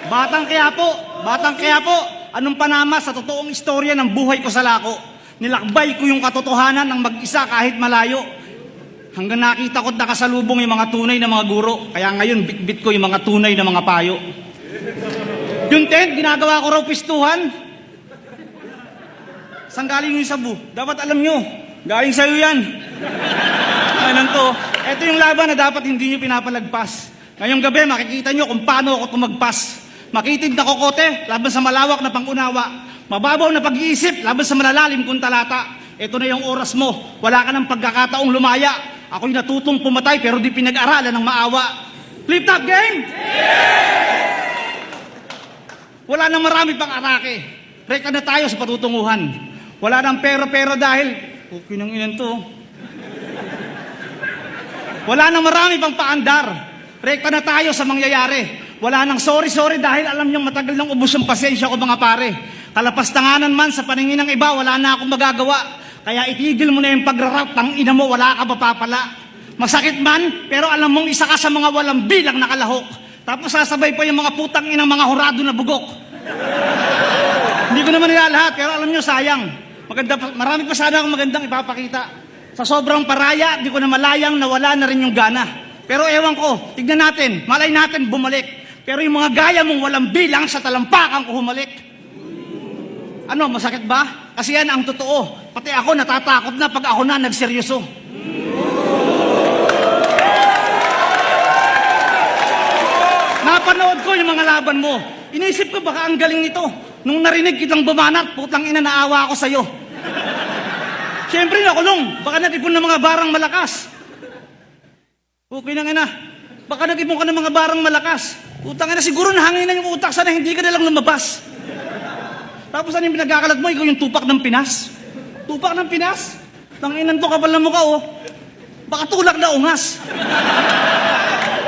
Batang Quiapo, anong panama sa totoong istorya ng buhay ko sa Lako? Nilakbay ko yung katotohanan ng mag-isa kahit malayo. Hanggang nakita ko't nakasalubong yung mga tunay na mga guro. Kaya ngayon, bitbit ko yung mga tunay na mga payo. Yung tent, ginagawa ko raw pistuhan. Saan galing yung sabu? Dapat alam nyo, galing sa'yo yan. Ano to? Ito yung laban na dapat hindi nyo pinapalagpas. Ngayong gabi, makikita nyo kung paano ako tumagpas. Makitid na kokote, laban sa malawak na pangunawa. Mababaw na pag-iisip, laban sa malalalim kong talata. Ito na yung oras mo, wala ka ng pagkakataong lumaya. Ako'y natutong pumatay pero di pinag-aralan ng maawa. Flip top game? Wala nang marami pang atake. Reka na tayo sa patutunguhan. Wala nang pero dahil, okay nang inan to. Wala nang marami pang paandar. Reka na tayo sa mangyayari. Wala nang sorry dahil alam niyang matagal nang ubos ang pasensya ko mga pare. Kalapastanganan man sa paningin ng iba, wala na akong magagawa. Kaya itigil mo na yung pagrarap, tang ina mo, wala ka papapala. Masakit man, pero alam mong isa ka sa mga walang bilang nakalahok. Tapos sasabay pa yung mga putang inang mga hurado na bugok. Hindi ko naman nila lahat, pero alam nyo, sayang. Marami pa sana akong magandang ipapakita. Sa sobrang paraya, di ko na malayang nawala na rin yung gana. Pero ewan ko, tignan natin, malay natin bumalik. Pero yung mga gaya mong walang bilang sa talampakan ko humalik. Ano, masakit ba? Kasi yan ang totoo. Pati ako natatakot na pag ako na nagseryoso. Napanood ko yung mga laban mo. Inisip ko baka ang galing nito. Nung narinig kitang bumanat, putang ina, naawa ako sa'yo. Siyempre nakulong. Baka nag-ipon ng mga barang malakas. Okay na nga na. Baka nag-ipon ka ng mga barang malakas. Putang ina, siguro nahangin na yung utak sana hindi ka na lang lumabas. Tapos ano yung pinagkakalat mo? Ikaw yung tupak ng Pinas? Tupak ng Pinas? Tanginan to, kapal na mukha, oh. Baka tulak na ungas.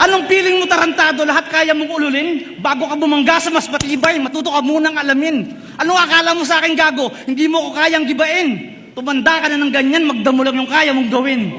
Anong piling mo tarantado? Lahat kaya mong ululin? Bago ka bumangga sa mas matibay, matuto ka munang alamin. Anong akala mo sa akin, gago? Hindi mo ko kayang gibain. Tumanda ka na ng ganyan, magdamo lang yung kaya mong gawin.